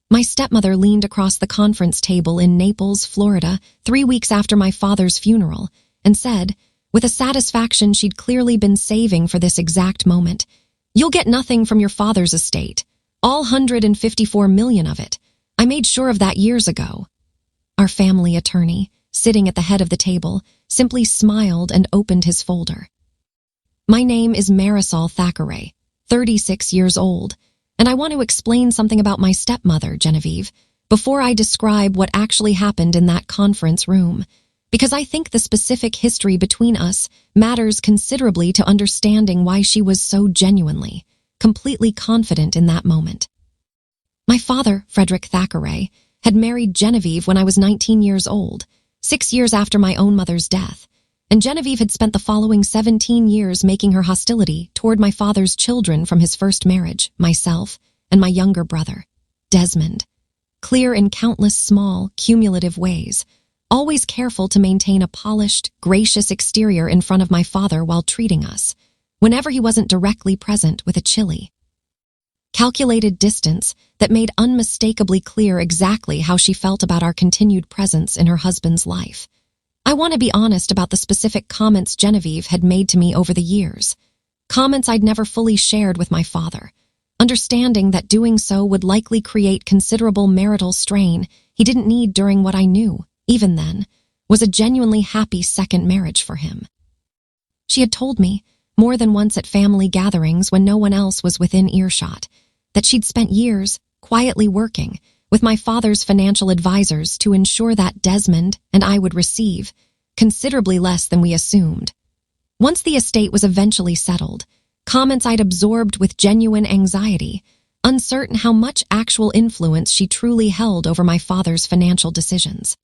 My stepmother leaned across the conference table in Naples, Florida, 3 weeks after my father's funeral, and said, with a satisfaction she'd clearly been saving for this exact moment, "You'll get nothing from your father's estate. All 154 million of it. I made sure of that years ago." Our family attorney, sitting at the head of the table, simply smiled and opened his folder. "My name is Marisol Thackeray, 36 years old, and I want to explain something about my stepmother, Genevieve, before I describe what actually happened in that conference room, because I think the specific history between us matters considerably to understanding why she was so genuinely, completely confident in that moment. My father, Frederick Thackeray, had married Genevieve when I was 19 years old, 6 years after my own mother's death, and Genevieve had spent the following 17 years making her hostility toward my father's children from his first marriage, myself, and my younger brother, Desmond, clear in countless small, cumulative ways, always careful to maintain a polished, gracious exterior in front of my father while treating us, whenever he wasn't directly present, with a chilly, calculated distance that made unmistakably clear exactly how she felt about our continued presence in her husband's life. I want to be honest about the specific comments Genevieve had made to me over the years, comments I'd never fully shared with my father, understanding that doing so would likely create considerable marital strain he didn't need during what I knew, even then, was a genuinely happy second marriage for him. She had told me, more than once at family gatherings when no one else was within earshot, that she'd spent years quietly working with my father's financial advisors to ensure that Desmond and I would receive considerably less than we assumed. Once the estate was eventually settled, comments I'd absorbed with genuine anxiety, uncertain how much actual influence she truly held over my father's financial decisions.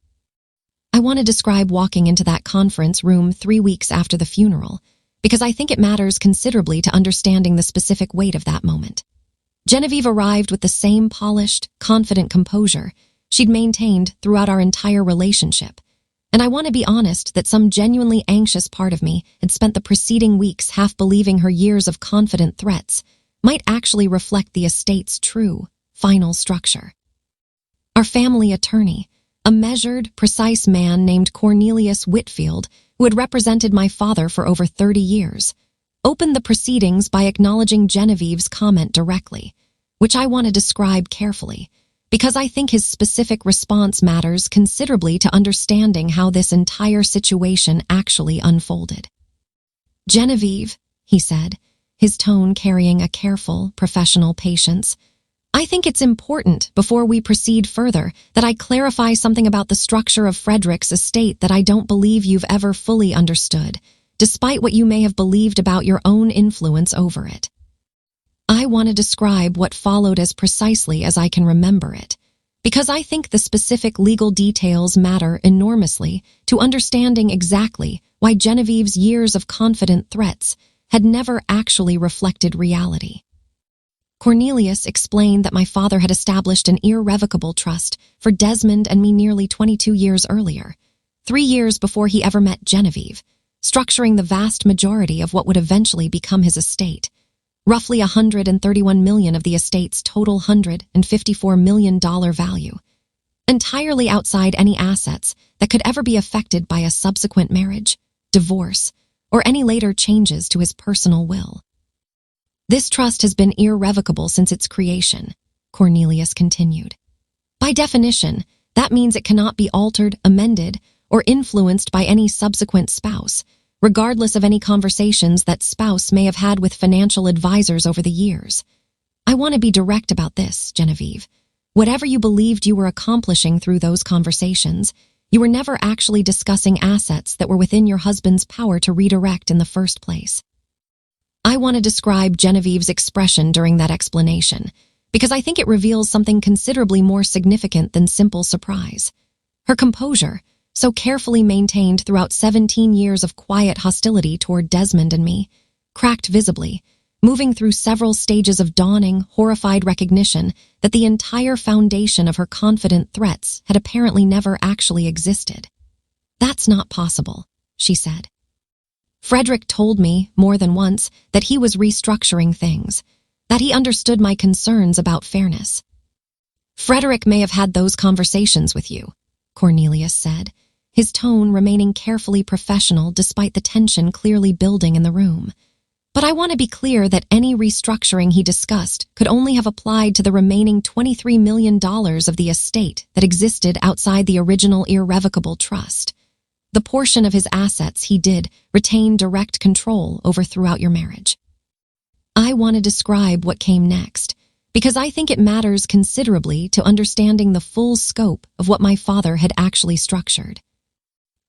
I want to describe walking into that conference room 3 weeks after the funeral, because I think it matters considerably to understanding the specific weight of that moment. Genevieve arrived with the same polished, confident composure she'd maintained throughout our entire relationship, and I want to be honest that some genuinely anxious part of me had spent the preceding weeks half believing her years of confident threats might actually reflect the estate's true, final structure. Our family attorney, a measured, precise man named Cornelius Whitfield, who had represented my father for over 30 years, opened the proceedings by acknowledging Genevieve's comment directly, which I want to describe carefully, because I think his specific response matters considerably to understanding how this entire situation actually unfolded. "Genevieve," he said, his tone carrying a careful, professional patience, "I think it's important, before we proceed further, that I clarify something about the structure of Frederick's estate that I don't believe you've ever fully understood, despite what you may have believed about your own influence over it. I want to describe what followed as precisely as I can remember it, because I think the specific legal details matter enormously to understanding exactly why Genevieve's years of confident threats had never actually reflected reality." Cornelius explained that my father had established an irrevocable trust for Desmond and me nearly 22 years earlier, 3 years before he ever met Genevieve, structuring the vast majority of what would eventually become his estate, roughly $131 million of the estate's total $154 million value, entirely outside any assets that could ever be affected by a subsequent marriage, divorce, or any later changes to his personal will. "This trust has been irrevocable since its creation," Cornelius continued. "By definition, that means it cannot be altered, amended, or influenced by any subsequent spouse, regardless of any conversations that spouse may have had with financial advisors over the years. I want to be direct about this, Genevieve. Whatever you believed you were accomplishing through those conversations, you were never actually discussing assets that were within your husband's power to redirect in the first place." I want to describe Genevieve's expression during that explanation, because I think it reveals something considerably more significant than simple surprise. Her composure, so carefully maintained throughout 17 years of quiet hostility toward Desmond and me, cracked visibly, moving through several stages of dawning, horrified recognition that the entire foundation of her confident threats had apparently never actually existed. "That's not possible," she said. "Frederick told me, more than once, that he was restructuring things, that he understood my concerns about fairness. Frederick may have had those conversations with you, Cornelius said, his tone remaining carefully professional despite the tension clearly building in the room. But I want to be clear that any restructuring he discussed could only have applied to the remaining $23 million of the estate that existed outside the original irrevocable trust. The portion of his assets he did retain direct control over throughout your marriage. I want to describe what came next, because I think it matters considerably to understanding the full scope of what my father had actually structured.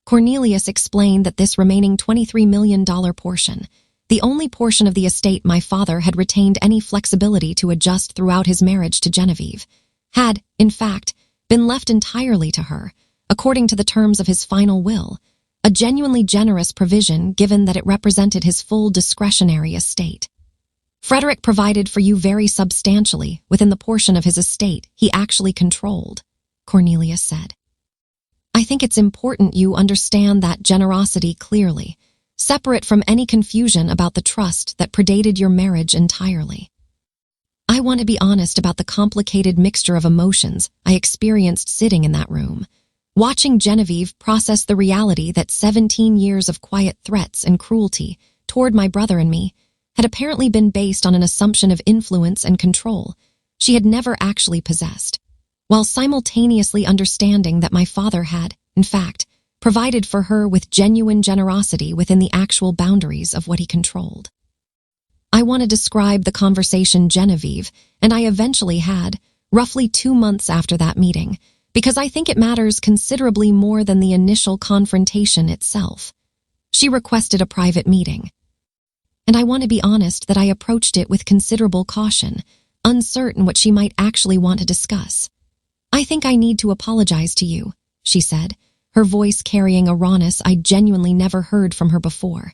Cornelius explained that this remaining $23 million portion, the only portion of the estate my father had retained any flexibility to adjust throughout his marriage to Genevieve, had, in fact, been left entirely to her, according to the terms of his final will, a genuinely generous provision given that it represented his full discretionary estate. Frederick provided for you very substantially within the portion of his estate he actually controlled, Cornelius said. I think it's important you understand that generosity clearly, separate from any confusion about the trust that predated your marriage entirely. I want to be honest about the complicated mixture of emotions I experienced sitting in that room, watching Genevieve process the reality that 17 years of quiet threats and cruelty toward my brother and me had apparently been based on an assumption of influence and control she had never actually possessed, while simultaneously understanding that my father had, in fact, provided for her with genuine generosity within the actual boundaries of what he controlled. I want to describe the conversation Genevieve and I eventually had, roughly 2 months after that meeting, because I think it matters considerably more than the initial confrontation itself. She requested a private meeting. And I want to be honest that I approached it with considerable caution, uncertain what she might actually want to discuss. I think I need to apologize to you, she said, her voice carrying a rawness I genuinely never heard from her before.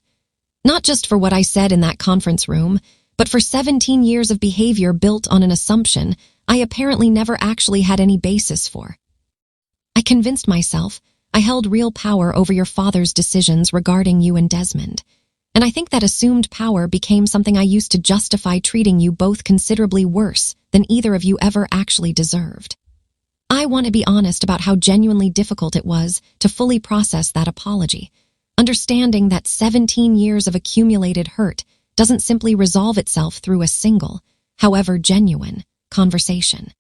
Not just for what I said in that conference room, but for 17 years of behavior built on an assumption I apparently never actually had any basis for. I convinced myself I held real power over your father's decisions regarding you and Desmond, and I think that assumed power became something I used to justify treating you both considerably worse than either of you ever actually deserved. I want to be honest about how genuinely difficult it was to fully process that apology, understanding that 17 years of accumulated hurt doesn't simply resolve itself through a single, however genuine, conversation.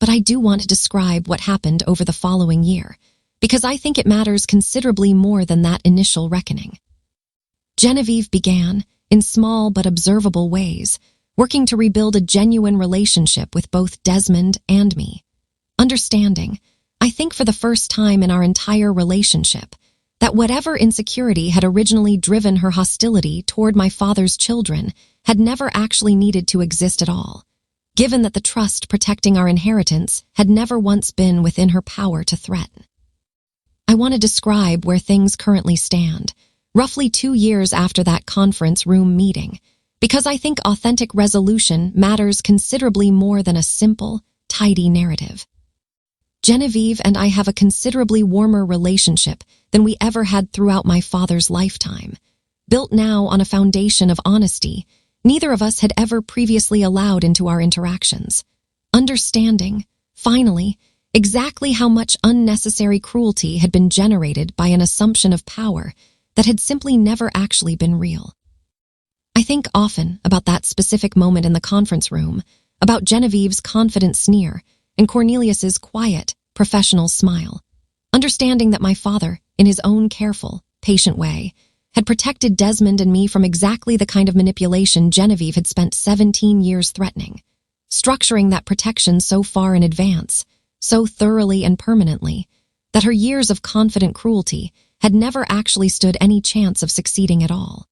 But I do want to describe what happened over the following year, because I think it matters considerably more than that initial reckoning. Genevieve began, in small but observable ways, working to rebuild a genuine relationship with both Desmond and me. Understanding, I think for the first time in our entire relationship, that whatever insecurity had originally driven her hostility toward my father's children had never actually needed to exist at all, given that the trust protecting our inheritance had never once been within her power to threaten. I want to describe where things currently stand, roughly 2 years after that conference room meeting, because I think authentic resolution matters considerably more than a simple, tidy narrative. Genevieve and I have a considerably warmer relationship than we ever had throughout my father's lifetime, built now on a foundation of honesty neither of us had ever previously allowed into our interactions. Understanding, finally, exactly how much unnecessary cruelty had been generated by an assumption of power that had simply never actually been real. I think often about that specific moment in the conference room, about Genevieve's confident sneer and Cornelius's quiet, professional smile, understanding that my father, in his own careful, patient way, had protected Desmond and me from exactly the kind of manipulation Genevieve had spent 17 years threatening, structuring that protection so far in advance, so thoroughly and permanently, that her years of confident cruelty had never actually stood any chance of succeeding at all.